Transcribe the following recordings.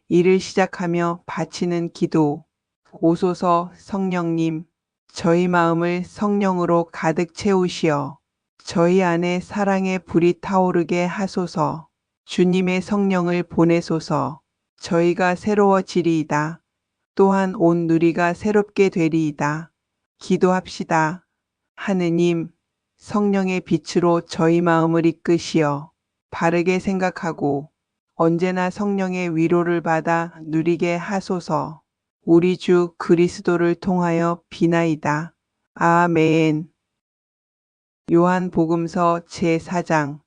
일을 시작하며 바치는 기도. 오소서 성령님, 저희 마음을 성령으로 가득 채우시어 저희 안에 사랑의 불이 타오르게 하소서. 주님의 성령을 보내소서. 저희가 새로워지리이다. 또한 온 누리가 새롭게 되리이다. 기도합시다. 하느님, 성령의 빛으로 저희 마음을 이끄시어 바르게 생각하고 언제나 성령의 위로를 받아 누리게 하소서. 우리 주 그리스도를 통하여 비나이다. 아멘. 요한복음서 제4장.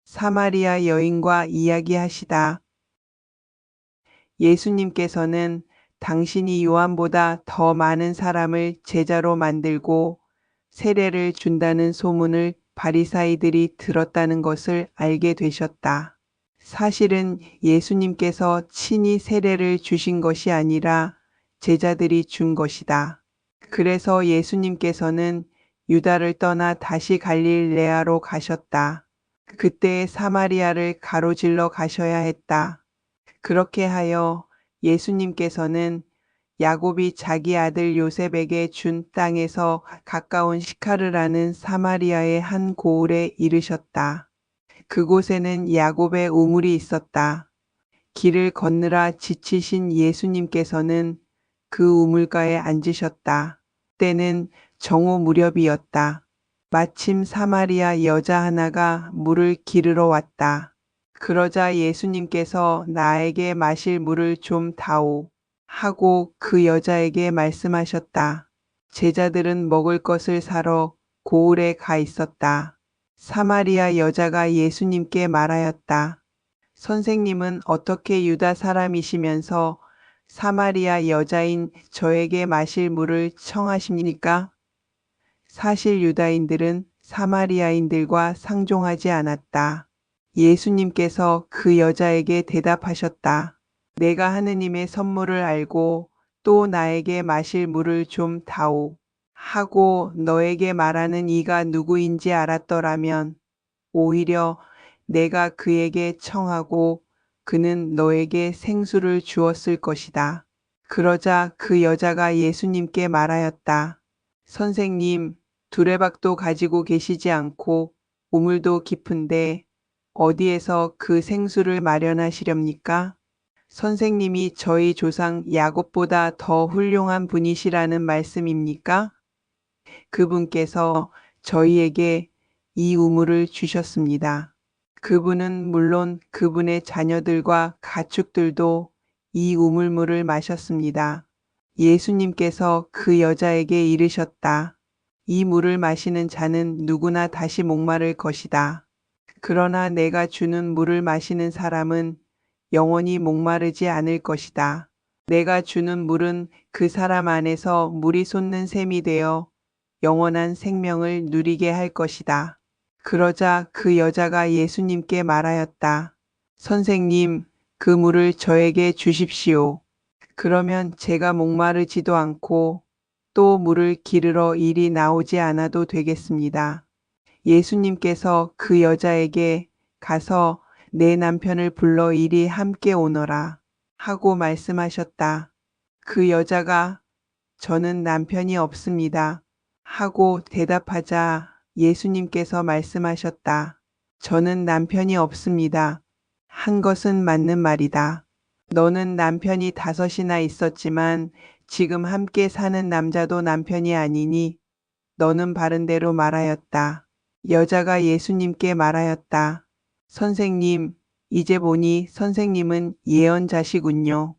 사마리아 여인과 이야기하시다. 예수님께서는 당신이 요한보다 더 많은 사람을 제자로 만들고 세례를 준다는 소문을 바리사이들이 들었다는 것을 알게 되셨다. 사실은 예수님께서 친히 세례를 주신 것이 아니라 제자들이 준 것이다. 그래서 예수님께서는 유다를 떠나 다시 갈릴레아로 가셨다. 그때 사마리아를 가로질러 가셔야 했다. 그렇게 하여 예수님께서는 야곱이 자기 아들 요셉에게 준 땅에서 가까운 시카르라는 사마리아의 한 고을에 이르셨다. 그곳에는 야곱의 우물이 있었다. 길을 걷느라 지치신 예수님께서는 그 우물가에 앉으셨다. 때는 정오 무렵이었다. 마침 사마리아 여자 하나가 물을 기르러 왔다. 그러자 예수님께서 나에게 마실 물을 좀 다오 하고 그 여자에게 말씀하셨다. 제자들은 먹을 것을 사러 고을에 가 있었다. 사마리아 여자가 예수님께 말하였다. 선생님은 어떻게 유다 사람이시면서 사마리아 여자인 저에게 마실 물을 청하십니까? 사실 유다인들은 사마리아인들과 상종하지 않았다. 예수님께서 그 여자에게 대답하셨다. 내가 하느님의 선물을 알고 또 나에게 마실 물을 좀 다오 하고 너에게 말하는 이가 누구인지 알았더라면 오히려 내가 그에게 청하고 그는 너에게 생수를 주었을 것이다. 그러자 그 여자가 예수님께 말하였다. 선생님, 두레박도 가지고 계시지 않고 우물도 깊은데 어디에서 그 생수를 마련하시렵니까? 선생님이 저희 조상 야곱보다 더 훌륭한 분이시라는 말씀입니까? 그분께서 저희에게 이 우물을 주셨습니다. 그분은 물론 그분의 자녀들과 가축들도 이 우물물을 마셨습니다. 예수님께서 그 여자에게 이르셨다. 이 물을 마시는 자는 누구나 다시 목마를 것이다. 그러나 내가 주는 물을 마시는 사람은 영원히 목마르지 않을 것이다. 내가 주는 물은 그 사람 안에서 물이 솟는 샘이 되어 영원한 생명을 누리게 할 것이다. 그러자 그 여자가 예수님께 말하였다. 선생님, 그 물을 저에게 주십시오. 그러면 제가 목마르지도 않고 또 물을 기르러 일이 나오지 않아도 되겠습니다. 예수님께서 그 여자에게 가서 내 남편을 불러 이리 함께 오너라 하고 말씀하셨다. 그 여자가 저는 남편이 없습니다 하고 대답하자 예수님께서 말씀하셨다. 저는 남편이 없습니다. 한 것은 맞는 말이다. 너는 남편이 5이나 있었지만 지금 함께 사는 남자도 남편이 아니니 너는 바른 대로 말하였다. 여자가 예수님께 말하였다. 선생님, 이제 보니 선생님은 예언자시군요.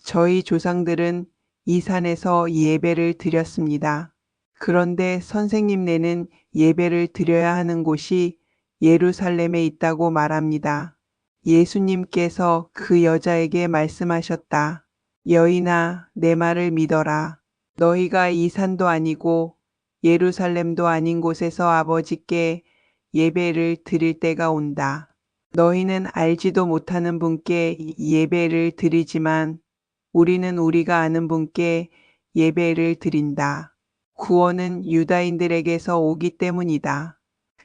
저희 조상들은 이 산에서 예배를 드렸습니다. 그런데 선생님네는 예배를 드려야 하는 곳이 예루살렘에 있다고 말합니다. 예수님께서 그 여자에게 말씀하셨다. 여인아, 내 말을 믿어라. 너희가 이 산도 아니고 예루살렘도 아닌 곳에서 아버지께 예배를 드릴 때가 온다. 너희는 알지도 못하는 분께 예배를 드리지만 우리는 우리가 아는 분께 예배를 드린다. 구원은 유다인들에게서 오기 때문이다.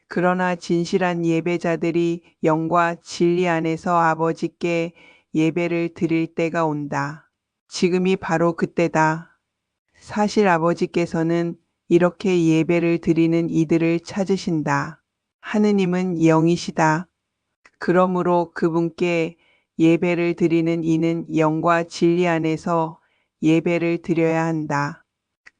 그러나 진실한 예배자들이 영과 진리 안에서 아버지께 예배를 드릴 때가 온다. 지금이 바로 그때다. 사실 아버지께서는 이렇게 예배를 드리는 이들을 찾으신다. 하느님은 영이시다. 그러므로 그분께 예배를 드리는 이는 영과 진리 안에서 예배를 드려야 한다.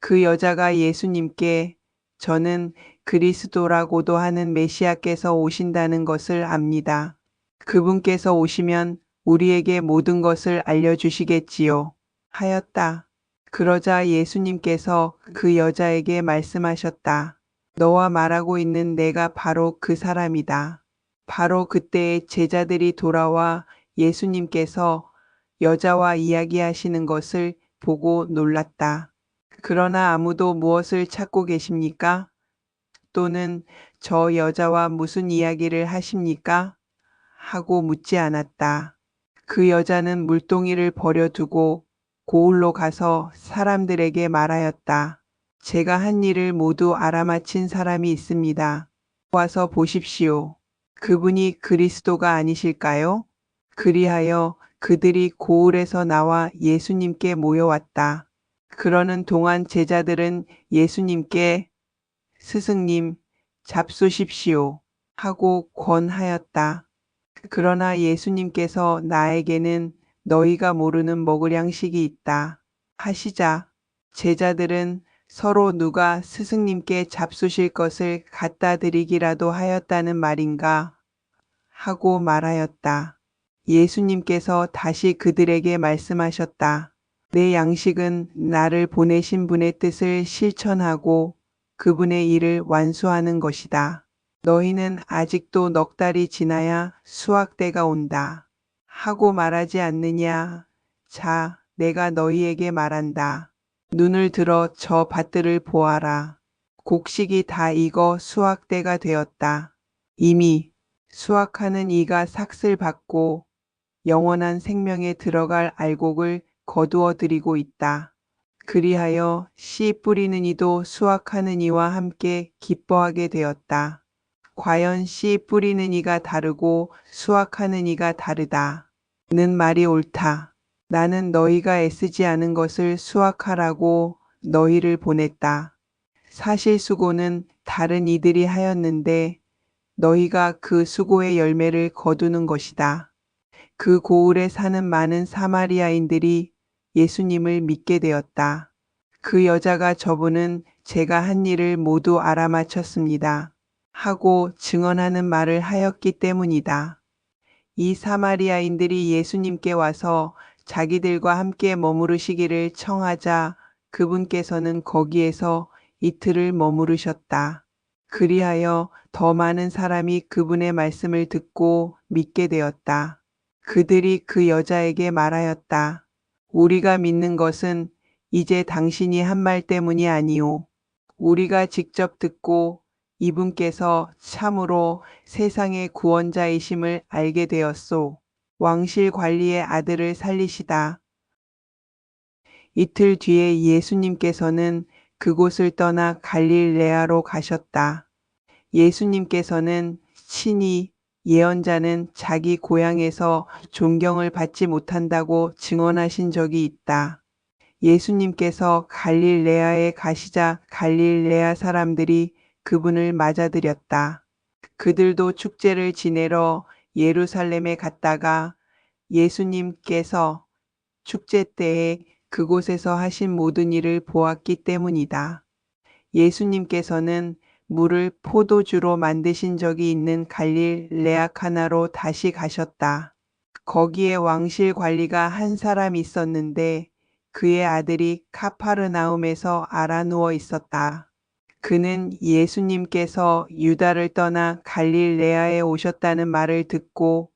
그 여자가 예수님께 저는 그리스도라고도 하는 메시아께서 오신다는 것을 압니다. 그분께서 오시면 우리에게 모든 것을 알려주시겠지요. 하였다. 그러자 예수님께서 그 여자에게 말씀하셨다. 너와 말하고 있는 내가 바로 그 사람이다. 바로 그때 제자들이 돌아와 예수님께서 여자와 이야기하시는 것을 보고 놀랐다. 그러나 아무도 무엇을 찾고 계십니까? 또는 저 여자와 무슨 이야기를 하십니까? 하고 묻지 않았다. 그 여자는 물동이를 버려두고 고을로 가서 사람들에게 말하였다. 제가 한 일을 모두 알아맞힌 사람이 있습니다. 와서 보십시오. 그분이 그리스도가 아니실까요? 그리하여 그들이 고을에서 나와 예수님께 모여왔다. 그러는 동안 제자들은 예수님께 스승님, 잡수십시오 하고 권하였다. 그러나 예수님께서 나에게는 너희가 모르는 먹을 양식이 있다 하시자 제자들은 서로 누가 스승님께 잡수실 것을 갖다 드리기라도 하였다는 말인가 하고 말하였다. 예수님께서 다시 그들에게 말씀하셨다. 내 양식은 나를 보내신 분의 뜻을 실천하고 그분의 일을 완수하는 것이다. 너희는 아직도 넉 달이 지나야 수확 때가 온다. 하고 말하지 않느냐? 자, 내가 너희에게 말한다. 눈을 들어 저 밭들을 보아라. 곡식이 다 익어 수확 때가 되었다. 이미 수확하는 이가 삭슬 받고 영원한 생명에 들어갈 알곡을 거두어 드리고 있다. 그리하여 씨 뿌리는 이도 수확하는 이와 함께 기뻐하게 되었다. 과연 씨 뿌리는 이가 다르고 수확하는 이가 다르다. 는 말이 옳다. 나는 너희가 애쓰지 않은 것을 수확하라고 너희를 보냈다. 사실 수고는 다른 이들이 하였는데 너희가 그 수고의 열매를 거두는 것이다. 그 고을에 사는 많은 사마리아인들이 예수님을 믿게 되었다. 그 여자가 저분은 제가 한 일을 모두 알아맞혔습니다. 하고 증언하는 말을 하였기 때문이다. 이 사마리아인들이 예수님께 와서 자기들과 함께 머무르시기를 청하자 그분께서는 거기에서 이틀을 머무르셨다. 그리하여 더 많은 사람이 그분의 말씀을 듣고 믿게 되었다. 그들이 그 여자에게 말하였다. 우리가 믿는 것은 이제 당신이 한 말 때문이 아니오. 우리가 직접 듣고 이분께서 참으로 세상의 구원자이심을 알게 되었소. 왕실 관리의 아들을 살리시다. 이틀 뒤에 예수님께서는 그곳을 떠나 갈릴레아로 가셨다. 예수님께서는 친히 예언자는 자기 고향에서 존경을 받지 못한다고 증언하신 적이 있다. 예수님께서 갈릴레아에 가시자 갈릴레아 사람들이 그분을 맞아들였다. 그들도 축제를 지내러 예루살렘에 갔다가 예수님께서 축제 때에 그곳에서 하신 모든 일을 보았기 때문이다. 예수님께서는 물을 포도주로 만드신 적이 있는 갈릴레아 카나로 다시 가셨다. 거기에 왕실 관리가 한 사람 있었는데 그의 아들이 카파르나움에서 앓아 누워 있었다. 그는 예수님께서 유다를 떠나 갈릴레아에 오셨다는 말을 듣고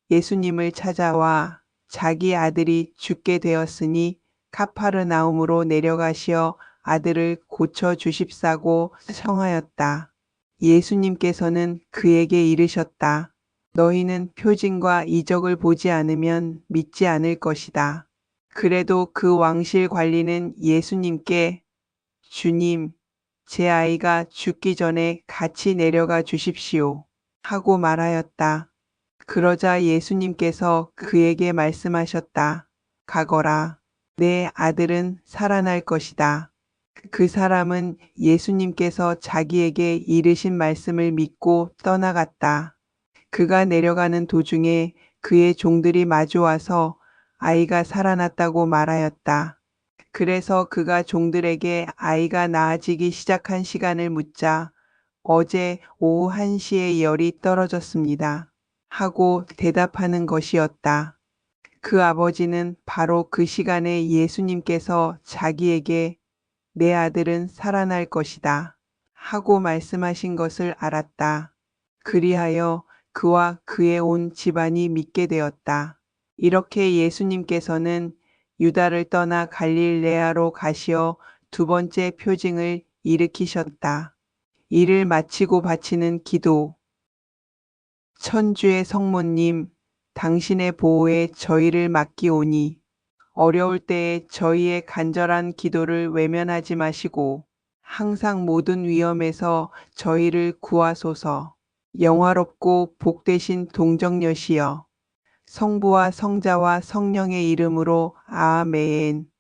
예수님을 찾아와 자기 아들이 죽게 되었으니 카파르나움으로 내려가시어 아들을 고쳐 주십사고 청하였다. 예수님께서는 그에게 이르셨다. 너희는 표징과 이적을 보지 않으면 믿지 않을 것이다. 그래도 그 왕실 관리는 예수님께 주님, 제 아이가 죽기 전에 같이 내려가 주십시오. 하고 말하였다. 그러자 예수님께서 그에게 말씀하셨다. 가거라. 내 아들은 살아날 것이다. 그 사람은 예수님께서 자기에게 이르신 말씀을 믿고 떠나갔다. 그가 내려가는 도중에 그의 종들이 마주와서 아이가 살아났다고 말하였다. 그래서 그가 종들에게 아이가 나아지기 시작한 시간을 묻자 어제 오후 1시에 열이 떨어졌습니다. 하고 대답하는 것이었다. 그 아버지는 바로 그 시간에 예수님께서 자기에게 내 아들은 살아날 것이다. 하고 말씀하신 것을 알았다. 그리하여 그와 그의 온 집안이 믿게 되었다. 이렇게 예수님께서는 유다를 떠나 갈릴레아로 가시어 두 번째 표징을 일으키셨다. 이를 마치고 바치는 기도. 천주의 성모님, 당신의 보호에 저희를 맡기오니 어려울 때에 저희의 간절한 기도를 외면하지 마시고 항상 모든 위험에서 저희를 구하소서. 영화롭고 복되신 동정녀시여, 성부와 성자와 성령의 이름으로 아멘.